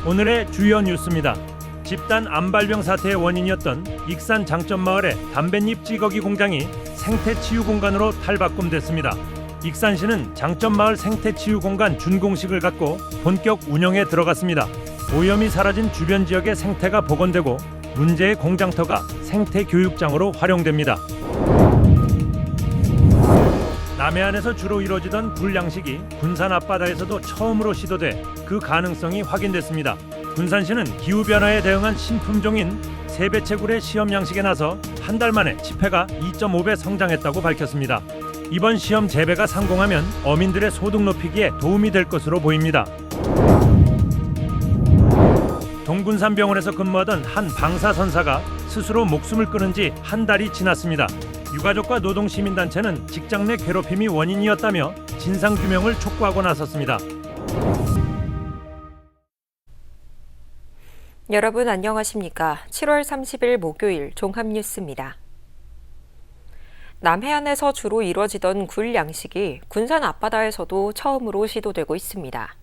오늘의 주요 뉴스입니다. 집단 암발병 사태의 원인이었던 익산 장점마을의 담뱃잎 찌꺼기 공장이 생태치유 공간으로 탈바꿈됐습니다. 익산시는 장점마을 생태치유 공간 준공식을 갖고 본격 운영에 들어갔습니다. 오염이 사라진 주변 지역의 생태가 복원되고 문제의 공장터가 생태교육장으로 활용됩니다. 남해안에서 주로 이루어지던 굴양식이 군산 앞바다에서도 처음으로 시도돼 그 가능성이 확인됐습니다. 군산시는 기후변화에 대응한 신품종인 세배채굴의 시험 양식에 나서 한 달 만에 지폐가 2.5배 성장했다고 밝혔습니다. 이번 시험 재배가 성공하면 어민들의 소득 높이기에 도움이 될 것으로 보입니다. 동군산병원에서 근무하던 한 방사선사가 스스로 목숨을 끊은 지 한 달이 지났습니다. 유가족과 노동시민단체는 직장 내 괴롭힘이 원인이었다며 진상규명을 촉구하고 나섰습니다. 여러분 안녕하십니까? 7월 30일 목요일 종합뉴스입니다. 남해안에서 주로 이루어지던 굴 양식이 군산 앞바다에서도 처음으로 시도되고 있습니다.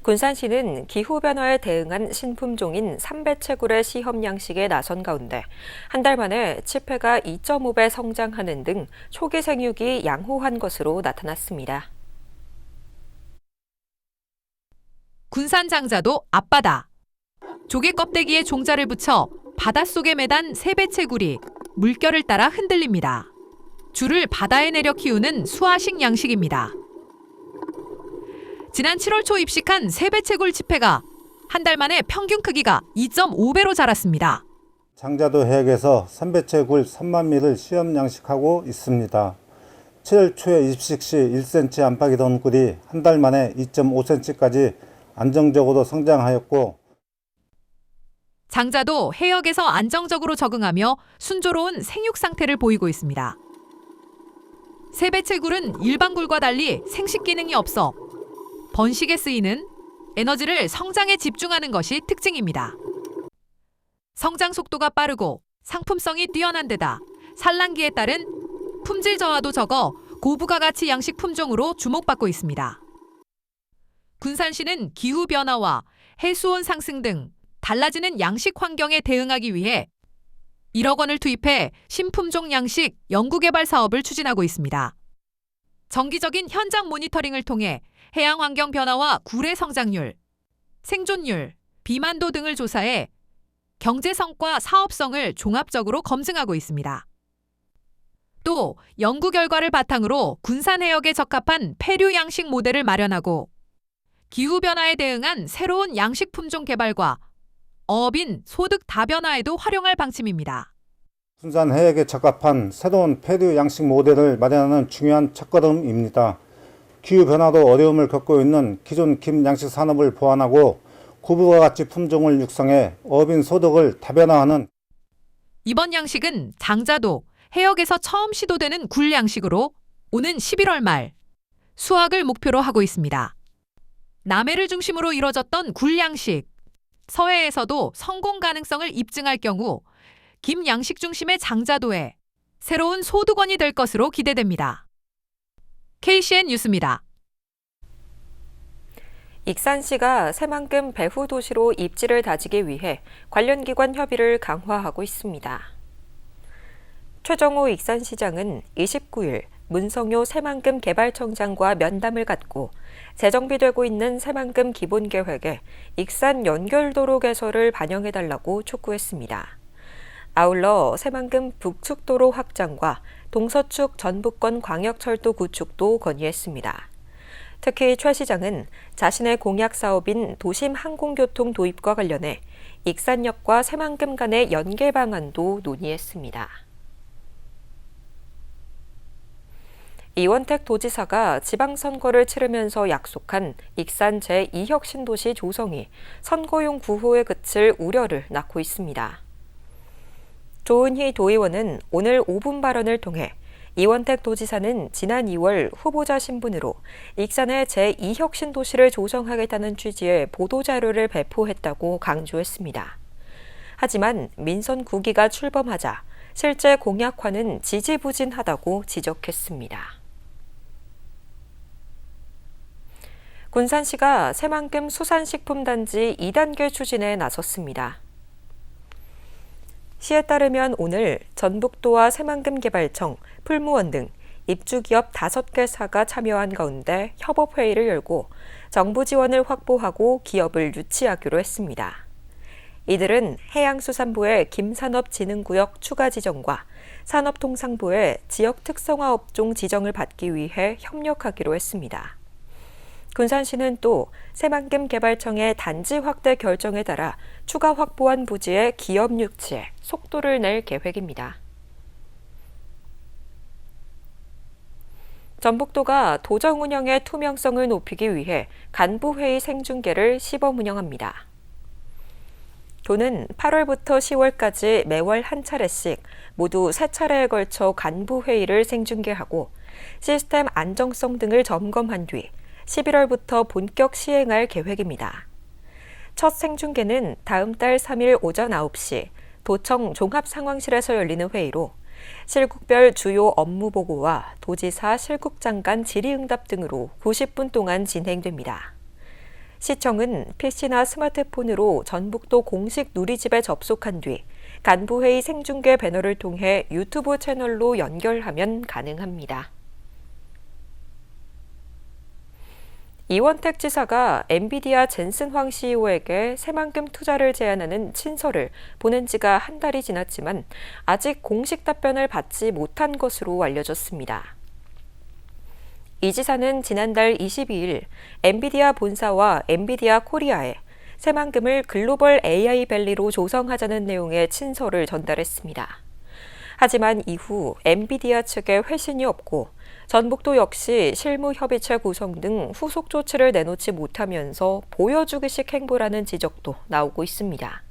군산시는 기후변화에 대응한 신품종인 삼배채굴의 시험 양식에 나선 가운데 한 달 만에 치패가 2.5배 성장하는 등 초기 생육이 양호한 것으로 나타났습니다. 군산 장자도 앞바다. 조개 껍데기에 종자를 붙여 바닷속에 매단 세배채굴이 물결을 따라 흔들립니다. 줄을 바다에 내려 키우는 수화식 양식입니다. 지난 7월 초 입식한 세배채굴 치패가 한 달 만에 평균 크기가 2.5배로 자랐습니다. 장자도 해역에서 삼배채굴 3만 미를 시험 양식하고 있습니다. 7월 초에 입식 시 1cm 안팎이던 굴이 한 달 만에 2.5cm까지 안정적으로 성장하였고 장자도 해역에서 안정적으로 적응하며 순조로운 생육 상태를 보이고 있습니다. 세배채굴은 일반 굴과 달리 생식 기능이 없어 번식에 쓰이는 에너지를 성장에 집중하는 것이 특징입니다. 성장 속도가 빠르고 상품성이 뛰어난 데다 산란기에 따른 품질 저하도 적어 고부가 가치 양식 품종으로 주목받고 있습니다. 군산시는 기후변화와 해수온 상승 등 달라지는 양식 환경에 대응하기 위해 1억 원을 투입해 신품종 양식 연구개발 사업을 추진하고 있습니다. 정기적인 현장 모니터링을 통해 해양 환경 변화와 굴의 성장률, 생존율, 비만도 등을 조사해 경제성과 사업성을 종합적으로 검증하고 있습니다. 또 연구 결과를 바탕으로 군산 해역에 적합한 폐류 양식 모델을 마련하고 기후변화에 대응한 새로운 양식 품종 개발과 어업인 소득 다변화에도 활용할 방침입니다. 군산 해역에 적합한 새로운 폐류 양식 모델을 마련하는 중요한 첫걸음입니다. 기후변화로 어려움을 겪고 있는 기존 김 양식 산업을 보완하고 고부가 가치 품종을 육성해 어업인 소득을 다변화하는 이번 양식은 장자도 해역에서 처음 시도되는 굴 양식으로 오는 11월 말 수확을 목표로 하고 있습니다. 남해를 중심으로 이뤄졌던 굴 양식, 서해에서도 성공 가능성을 입증할 경우 김 양식 중심의 장자도에 새로운 소득원이 될 것으로 기대됩니다. KCN 뉴스입니다. 익산시가 새만금 배후 도시로 입지를 다지기 위해 관련 기관 협의를 강화하고 있습니다. 최정호 익산시장은 29일 문성효 새만금 개발청장과 면담을 갖고 재정비되고 있는 새만금 기본계획에 익산 연결도로 개설을 반영해달라고 촉구했습니다. 아울러 새만금 북측도로 확장과 동서축 전북권 광역철도 구축도 건의했습니다. 특히 최 시장은 자신의 공약 사업인 도심 항공교통 도입과 관련해 익산역과 새만금 간의 연계 방안도 논의했습니다. 이원택 도지사가 지방선거를 치르면서 약속한 익산 제2혁신도시 조성이 선거용 구호에 그칠 우려를 낳고 있습니다. 조은희 도의원은 오늘 5분 발언을 통해 이원택 도지사는 지난 2월 후보자 신분으로 익산의 제2혁신도시를 조성하겠다는 취지의 보도자료를 배포했다고 강조했습니다. 하지만 민선 9기가 출범하자 실제 공약화는 지지부진하다고 지적했습니다. 군산시가 새만금 수산식품단지 2단계 추진에 나섰습니다. 시에 따르면 오늘 전북도와 새만금개발청, 풀무원 등 입주기업 5개사가 참여한 가운데 협업회의를 열고 정부 지원을 확보하고 기업을 유치하기로 했습니다. 이들은 해양수산부의 김산업진흥구역 추가 지정과 산업통상부의 지역특성화 업종 지정을 받기 위해 협력하기로 했습니다. 군산시는 또 새만금개발청의 단지 확대 결정에 따라 추가 확보한 부지의 기업 유치에 속도를 낼 계획입니다. 전북도가 도정 운영의 투명성을 높이기 위해 간부회의 생중계를 시범 운영합니다. 도는 8월부터 10월까지 매월 한 차례씩 모두 3차례에 걸쳐 간부회의를 생중계하고 시스템 안정성 등을 점검한 뒤 11월부터 본격 시행할 계획입니다. 첫 생중계는 다음 달 3일 오전 9시 도청 종합상황실에서 열리는 회의로 실국별 주요 업무 보고와 도지사 실국장 간 질의응답 등으로 90분 동안 진행됩니다. 시청은 PC나 스마트폰으로 전북도 공식 누리집에 접속한 뒤 간부회의 생중계 배너를 통해 유튜브 채널로 연결하면 가능합니다. 이원택 지사가 엔비디아 젠슨 황 CEO에게 새만금 투자를 제안하는 친서를 보낸 지가 한 달이 지났지만 아직 공식 답변을 받지 못한 것으로 알려졌습니다. 이 지사는 지난달 22일 엔비디아 본사와 엔비디아 코리아에 새만금을 글로벌 AI 밸리로 조성하자는 내용의 친서를 전달했습니다. 하지만 이후 엔비디아 측에 회신이 없고 전북도 역시 실무협의체 구성 등 후속 조치를 내놓지 못하면서 보여주기식 행보라는 지적도 나오고 있습니다.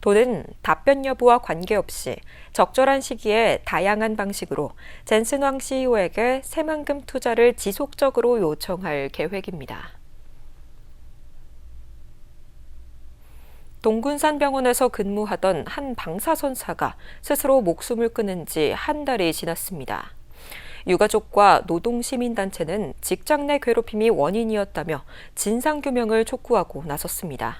도는 답변 여부와 관계없이 적절한 시기에 다양한 방식으로 젠슨 황 CEO에게 새만금 투자를 지속적으로 요청할 계획입니다. 동군산병원에서 근무하던 한 방사선사가 스스로 목숨을 끊은 지 한 달이 지났습니다. 유가족과 노동시민단체는 직장 내 괴롭힘이 원인이었다며 진상규명을 촉구하고 나섰습니다.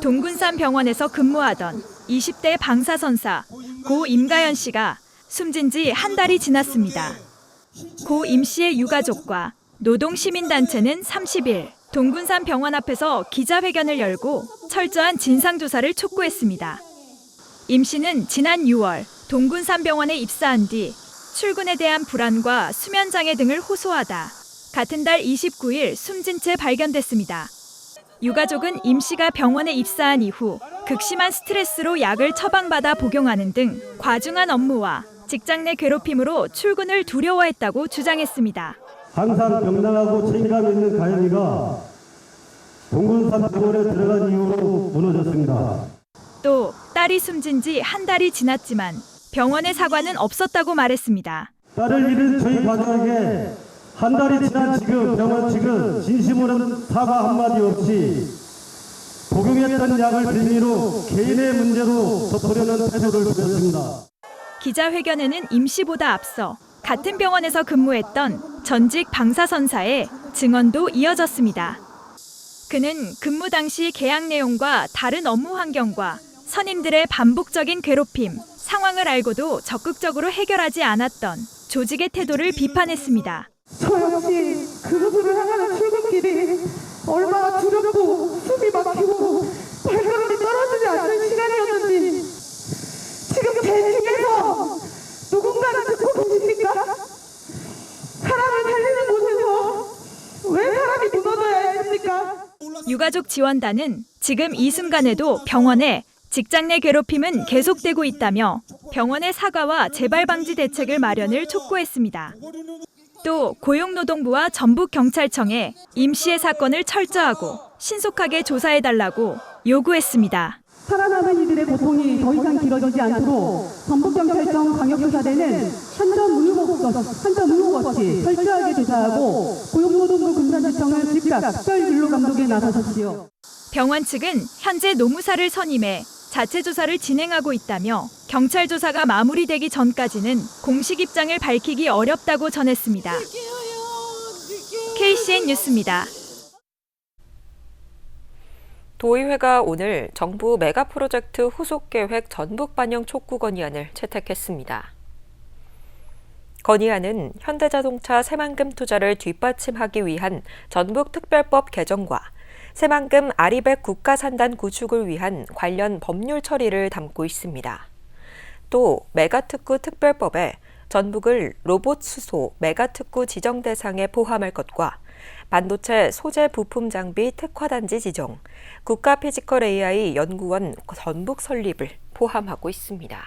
동군산 병원에서 근무하던 20대 방사선사 고 임가연 씨가 숨진 지 한 달이 지났습니다. 고 임 씨의 유가족과 노동시민단체는 30일 동군산 병원 앞에서 기자회견을 열고 철저한 진상조사를 촉구했습니다. 임 씨는 지난 6월 동군산 병원에 입사한 뒤 출근에 대한 불안과 수면장애 등을 호소하다 같은 달 29일 숨진 채 발견됐습니다. 유가족은 임 씨가 병원에 입사한 이후 극심한 스트레스로 약을 처방받아 복용하는 등 과중한 업무와 직장 내 괴롭힘으로 출근을 두려워했다고 주장했습니다. 항상 명랑하고 책임감 있는 가연이가 동군산 병원에 들어간 이후로 무너졌습니다. 또 딸이 숨진 지 한 달이 지났지만 병원의 사과는 없었다고 말했습니다. 딸을 잃은 저희 가족에게 한 달이 지난 지금 병원 측은 진심으로는 사과 한마디 없이 복용했던 약을 빌미로 개인의 문제로 덮으려는 태도를 보였습니다. 기자회견에는 임 씨보다 앞서 같은 병원에서 근무했던 전직 방사선사의 증언도 이어졌습니다. 그는 근무 당시 계약 내용과 다른 업무 환경과 선임들의 반복적인 괴롭힘, 상황을 알고도 적극적으로 해결하지 않았던 조직의 태도를 비판했습니다. 저 역시 그곳으로 향하는 출근길이 얼마나 두렵고 숨이 막히고 발걸음이 떨어지지 않는 시간이었는지 지금 제 중에서 누군가는 듣고 계십니까? 사람을 살리는 곳에서 왜 사람이 무너져야 했습니까? 유가족 지원단은 지금 이 순간에도 병원에 직장 내 괴롭힘은 계속되고 있다며 병원의 사과와 재발 방지 대책을 마련을 촉구했습니다. 또 고용노동부와 전북경찰청에 임 씨의 사건을 철저하고 신속하게 조사해달라고 요구했습니다. 살아남은 이들의 고통이 더 이상 길어지지 않도록 전북경찰청 광역조사대는 한 점 의혹 없이 철저하게 조사하고 고용노동부 군산지청을 즉각 특별 근로감독에 나서십시오. 병원 측은 현재 노무사를 선임해 자체 조사를 진행하고 있다며 경찰 조사가 마무리되기 전까지는 공식 입장을 밝히기 어렵다고 전했습니다. KCN 뉴스입니다. 도의회가 오늘 정부 메가프로젝트 후속계획 전북 반영 촉구 건의안을 채택했습니다. 건의안은 현대자동차 새만금 투자를 뒷받침하기 위한 전북특별법 개정과 새만금 아리백 국가산단 구축을 위한 관련 법률 처리를 담고 있습니다. 또 메가특구 특별법에 전북을 로봇 수소 메가특구 지정 대상에 포함할 것과 반도체 소재 부품 장비 특화단지 지정, 국가 피지컬 AI 연구원 전북 설립을 포함하고 있습니다.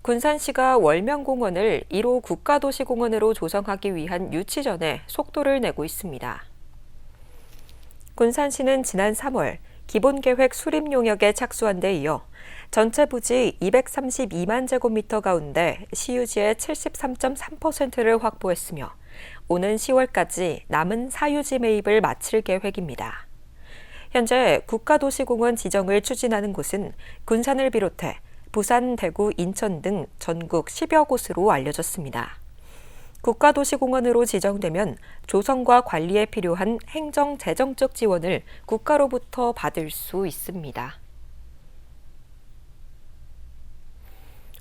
군산시가 월명공원을 1호 국가도시공원으로 조성하기 위한 유치전에 속도를 내고 있습니다. 군산시는 지난 3월 기본계획 수립 용역에 착수한 데 이어 전체 부지 232만 제곱미터 가운데 시유지의 73.3%를 확보했으며 오는 10월까지 남은 사유지 매입을 마칠 계획입니다. 현재 국가도시공원 지정을 추진하는 곳은 군산을 비롯해 부산, 대구, 인천 등 전국 10여 곳으로 알려졌습니다. 국가도시공원으로 지정되면 조성과 관리에 필요한 행정, 재정적 지원을 국가로부터 받을 수 있습니다.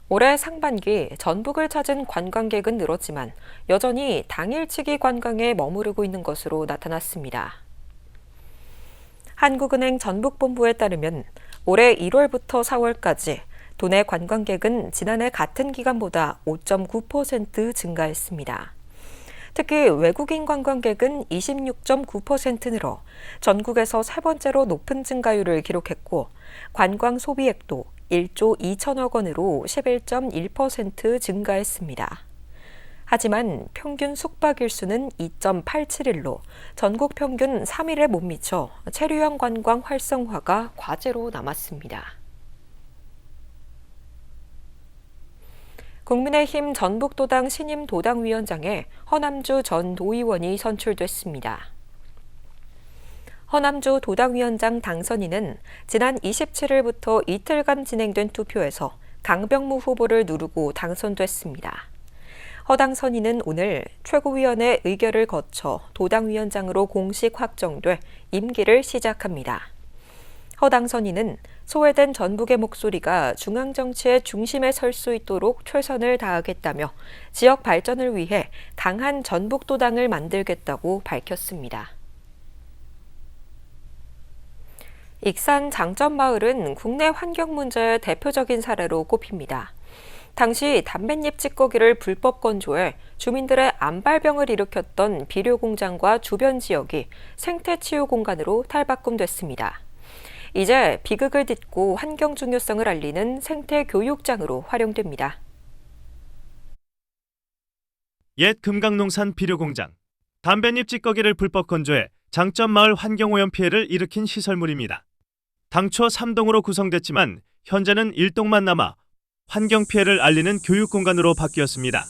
올해 상반기 전북을 찾은 관광객은 늘었지만 여전히 당일치기 관광에 머무르고 있는 것으로 나타났습니다. 한국은행 전북본부에 따르면 올해 1월부터 4월까지 도내 관광객은 지난해 같은 기간보다 5.9% 증가했습니다. 특히 외국인 관광객은 26.9% 늘어 전국에서 세 번째로 높은 증가율을 기록했고 관광 소비액도 1조 2천억 원으로 11.1% 증가했습니다. 하지만 평균 숙박일수는 2.87일로 전국 평균 3일에 못 미쳐 체류형 관광 활성화가 과제로 남았습니다. 국민의힘 전북도당 신임 도당위원장에 허남주 전 도의원이 선출됐습니다. 허남주 도당위원장 당선인은 지난 27일부터 이틀간 진행된 투표에서 강병무 후보를 누르고 당선됐습니다. 허 당선인은 오늘 최고위원회 의결을 거쳐 도당위원장으로 공식 확정돼 임기를 시작합니다. 허 당선인은 소외된 전북의 목소리가 중앙정치의 중심에 설 수 있도록 최선을 다하겠다며 지역 발전을 위해 강한 전북도당을 만들겠다고 밝혔습니다. 익산 장점마을은 국내 환경 문제의 대표적인 사례로 꼽힙니다. 당시 담뱃잎 찌꺼기를 불법 건조해 주민들의 암발병을 일으켰던 비료 공장과 주변 지역이 생태치유 공간으로 탈바꿈됐습니다. 이제 비극을 딛고 환경 중요성을 알리는 생태교육장으로 활용됩니다. 옛 금강농산 비료공장, 담뱃잎 찌꺼기를 불법 건조해 장점마을 환경오염 피해를 일으킨 시설물입니다. 당초 3동으로 구성됐지만 현재는 1동만 남아 환경 피해를 알리는 교육공간으로 바뀌었습니다.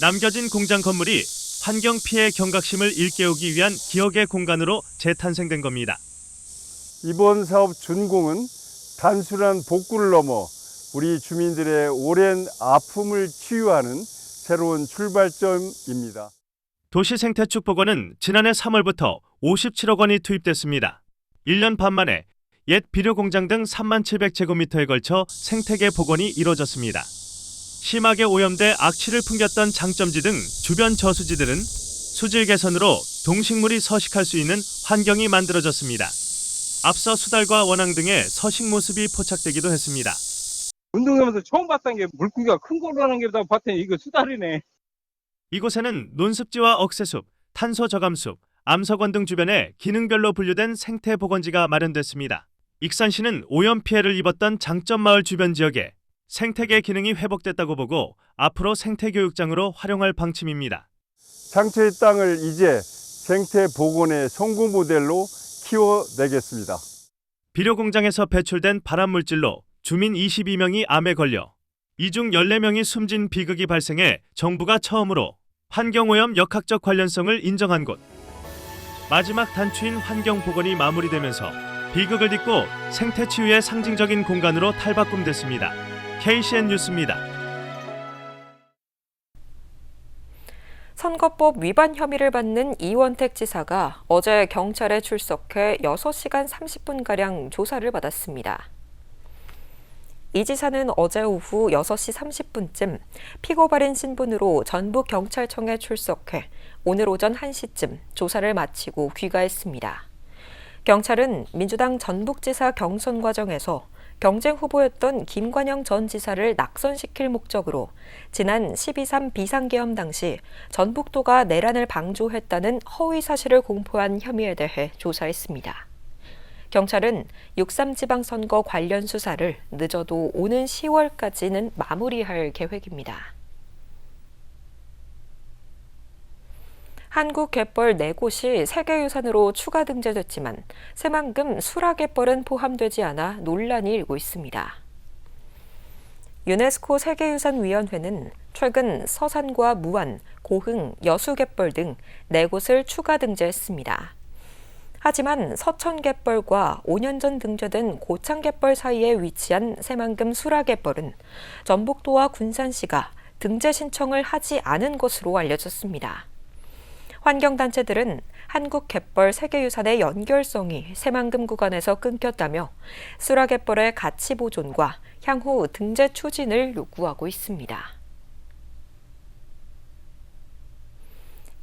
남겨진 공장 건물이 환경 피해 경각심을 일깨우기 위한 기억의 공간으로 재탄생된 겁니다. 이번 사업 준공은 단순한 복구를 넘어 우리 주민들의 오랜 아픔을 치유하는 새로운 출발점입니다. 도시생태축복원은 지난해 3월부터 57억 원이 투입됐습니다. 1년 반 만에 옛 비료공장 등 37,700제곱미터에 걸쳐 생태계 복원이 이뤄졌습니다. 심하게 오염돼 악취를 풍겼던 장점지 등 주변 저수지들은 수질 개선으로 동식물이 서식할 수 있는 환경이 만들어졌습니다. 앞서 수달과 원앙 등의 서식 모습이 포착되기도 했습니다. 운동하면서 처음 봤던 게 물고기가 큰 걸로 하는 게 봤더니 이거 수달이네. 이곳에는 논습지와 억새숲, 탄소 저감숲, 암석원 등 주변에 기능별로 분류된 생태보건지가 마련됐습니다. 익산시는 오염 피해를 입었던 장점마을 주변 지역에 생태계 기능이 회복됐다고 보고 앞으로 생태교육장으로 활용할 방침입니다. 상처의 땅을 이제 생태복원의 성공 모델로 키워내겠습니다. 비료공장에서 배출된 발암물질로 주민 22명이 암에 걸려 이 중 14명이 숨진 비극이 발생해 정부가 처음으로 환경오염 역학적 관련성을 인정한 곳. 마지막 단추인 환경복원이 마무리되면서 비극을 딛고 생태치유의 상징적인 공간으로 탈바꿈됐습니다. KCN 뉴스입니다. 선거법 위반 혐의를 받는 이원택 지사가 어제 경찰에 출석해 6시간 30분가량 조사를 받았습니다. 이 지사는 어제 오후 6시 30분쯤 피고 발인 신분으로 전북경찰청에 출석해 오늘 오전 1시쯤 조사를 마치고 귀가했습니다. 경찰은 민주당 전북지사 경선 과정에서 경쟁 후보였던 김관영 전 지사를 낙선시킬 목적으로 지난 12.3 비상계엄 당시 전북도가 내란을 방조했다는 허위 사실을 공포한 혐의에 대해 조사했습니다. 경찰은 6.3 지방선거 관련 수사를 늦어도 오는 10월까지는 마무리할 계획입니다. 한국 갯벌 4곳이 세계유산으로 추가 등재됐지만 새만금 수라갯벌은 포함되지 않아 논란이 일고 있습니다. 유네스코 세계유산위원회는 최근 서산과 무안, 고흥, 여수갯벌 등 4곳을 추가 등재했습니다. 하지만 서천갯벌과 5년 전 등재된 고창갯벌 사이에 위치한 새만금 수라갯벌은 전북도와 군산시가 등재 신청을 하지 않은 것으로 알려졌습니다. 환경단체들은 한국 갯벌 세계유산의 연결성이 새만금 구간에서 끊겼다며 수라갯벌의 가치 보존과 향후 등재 추진을 요구하고 있습니다.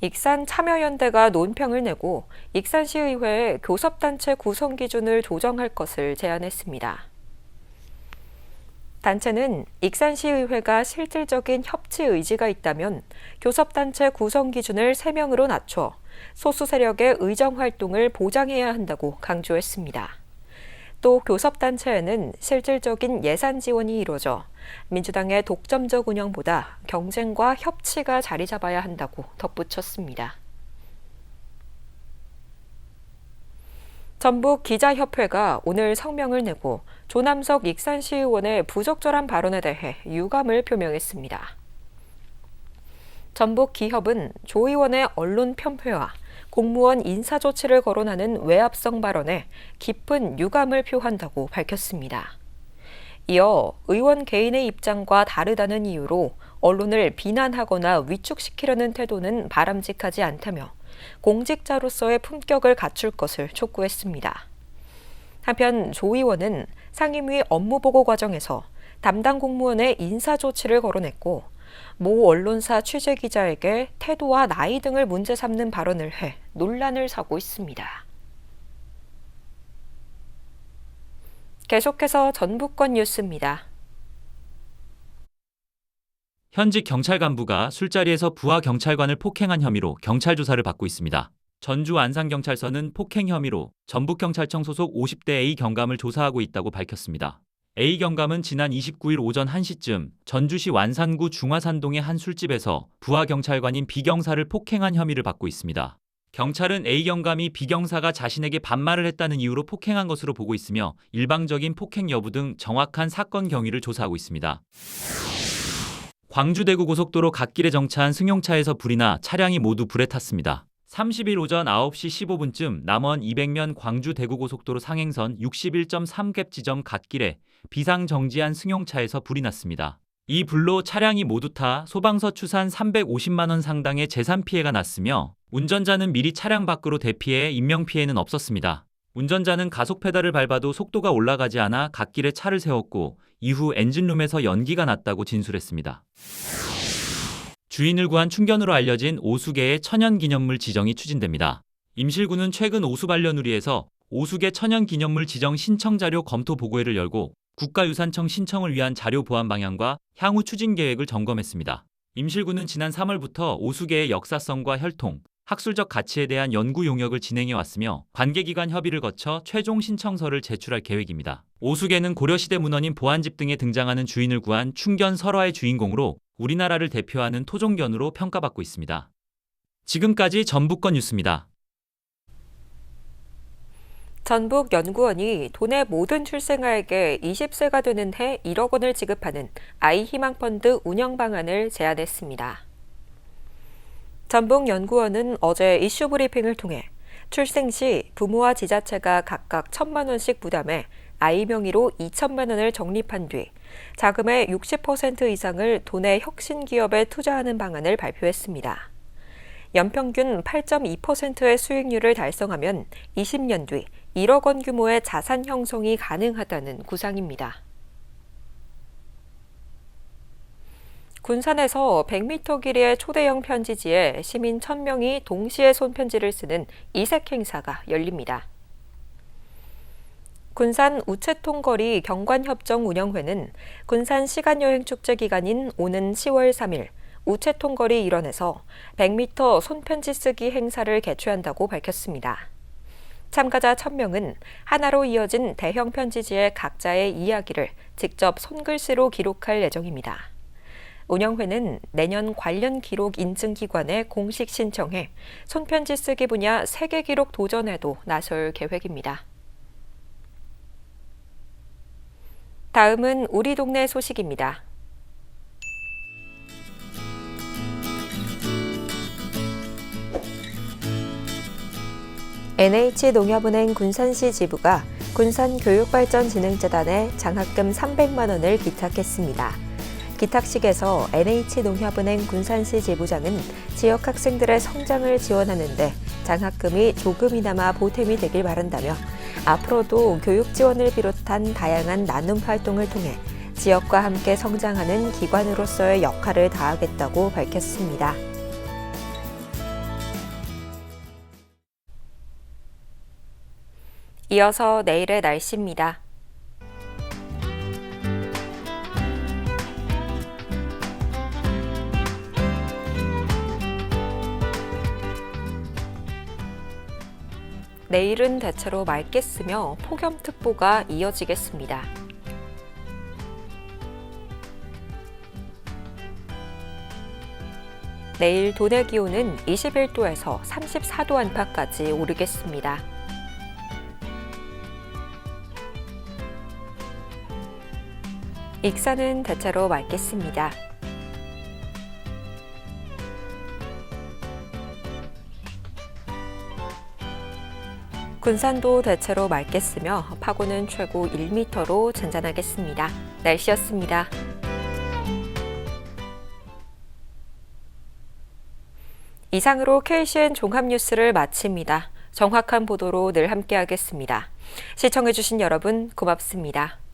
익산 참여연대가 논평을 내고 익산시의회에 교섭단체 구성 기준을 조정할 것을 제안했습니다. 단체는 익산시의회가 실질적인 협치 의지가 있다면 교섭단체 구성 기준을 3명으로 낮춰 소수 세력의 의정 활동을 보장해야 한다고 강조했습니다. 또 교섭단체에는 실질적인 예산 지원이 이루어져 민주당의 독점적 운영보다 경쟁과 협치가 자리 잡아야 한다고 덧붙였습니다. 전북 기자협회가 오늘 성명을 내고 조남석 익산시의원의 부적절한 발언에 대해 유감을 표명했습니다. 전북 기협은 조 의원의 언론 편폐와 공무원 인사조치를 거론하는 외압성 발언에 깊은 유감을 표한다고 밝혔습니다. 이어 의원 개인의 입장과 다르다는 이유로 언론을 비난하거나 위축시키려는 태도는 바람직하지 않다며 공직자로서의 품격을 갖출 것을 촉구했습니다. 한편 조 의원은 상임위 업무보고 과정에서 담당 공무원의 인사조치를 거론했고 모 언론사 취재기자에게 태도와 나이 등을 문제 삼는 발언을 해 논란을 사고 있습니다. 계속해서 전북권 뉴스입니다. 현직 경찰 간부가 술자리에서 부하 경찰관을 폭행한 혐의로 경찰 조사를 받고 있습니다. 전주 안산경찰서는 폭행 혐의로 전북경찰청 소속 50대 A 경감을 조사하고 있다고 밝혔습니다. A 경감은 지난 29일 오전 1시쯤 전주시 완산구 중화산동의 한 술집에서 부하 경찰관인 B 경사를 폭행한 혐의를 받고 있습니다. 경찰은 A 경감이 B 경사가 자신에게 반말을 했다는 이유로 폭행한 것으로 보고 있으며 일방적인 폭행 여부 등 정확한 사건 경위를 조사하고 있습니다. 광주 대구 고속도로 갓길에 정차한 승용차에서 불이 나 차량이 모두 불에 탔습니다. 30일 오전 9시 15분쯤 남원 200면 광주 대구 고속도로 상행선 61.3갭 지점 갓길에 비상정지한 승용차에서 불이 났습니다. 이 불로 차량이 모두 타 소방서 추산 350만 원 상당의 재산 피해가 났으며 운전자는 미리 차량 밖으로 대피해 인명피해는 없었습니다. 운전자는 가속 페달을 밟아도 속도가 올라가지 않아 갓길에 차를 세웠고 이후 엔진룸에서 연기가 났다고 진술했습니다. 주인을 구한 충견으로 알려진 오수계의 천연기념물 지정이 추진됩니다. 임실구는 최근 오수 반려누리에서 오수계 천연기념물 지정 신청 자료 검토 보고회를 열고 국가유산청 신청을 위한 자료 보완 방향과 향후 추진 계획을 점검했습니다. 임실구는 지난 3월부터 오수계의 역사성과 혈통, 학술적 가치에 대한 연구 용역을 진행해 왔으며 관계기관 협의를 거쳐 최종 신청서를 제출할 계획입니다. 오수계는 고려시대 문헌인 보안집 등에 등장하는 주인을 구한 충견 설화의 주인공으로 우리나라를 대표하는 토종견으로 평가받고 있습니다. 지금까지 전북권 뉴스입니다. 전북연구원이 도내 모든 출생아에게 20세가 되는 해 1억 원을 지급하는 아이희망펀드 운영 방안을 제안했습니다. 전북연구원은 어제 이슈 브리핑을 통해 출생 시 부모와 지자체가 각각 1,000만 원씩 부담해 아이 명의로 2천만 원을 적립한 뒤 자금의 60% 이상을 도내 혁신기업에 투자하는 방안을 발표했습니다. 연평균 8.2%의 수익률을 달성하면 20년 뒤 1억 원 규모의 자산 형성이 가능하다는 구상입니다. 군산에서 100m 길이의 초대형 편지지에 시민 1000명이 동시에 손편지를 쓰는 이색 행사가 열립니다. 군산 우체통거리 경관협정 운영회는 군산 시간여행축제 기간인 오는 10월 3일 우체통거리 일원에서 100m 손편지 쓰기 행사를 개최한다고 밝혔습니다. 참가자 1000명은 하나로 이어진 대형 편지지의 각자의 이야기를 직접 손글씨로 기록할 예정입니다. 운영회는 내년 관련 기록 인증기관에 공식 신청해 손편지 쓰기 분야 세계 기록 도전에도 나설 계획입니다. 다음은 우리 동네 소식입니다. NH농협은행 군산시 지부가 군산교육발전진흥재단에 장학금 300만 원을 기탁했습니다. 기탁식에서 NH농협은행 군산시 지부장은 지역 학생들의 성장을 지원하는 데 장학금이 조금이나마 보탬이 되길 바란다며 앞으로도 교육 지원을 비롯한 다양한 나눔 활동을 통해 지역과 함께 성장하는 기관으로서의 역할을 다하겠다고 밝혔습니다. 이어서 내일의 날씨입니다. 내일은 대체로 맑겠으며 폭염특보가 이어지겠습니다. 내일 도내 기온은 21도에서 34도 안팎까지 오르겠습니다. 익산은 대체로 맑겠습니다. 군산도 대체로 맑겠으며 파고는 최고 1m로 잔잔하겠습니다. 날씨였습니다. 이상으로 KCN 종합뉴스를 마칩니다. 정확한 보도로 늘 함께하겠습니다. 시청해주신 여러분 고맙습니다.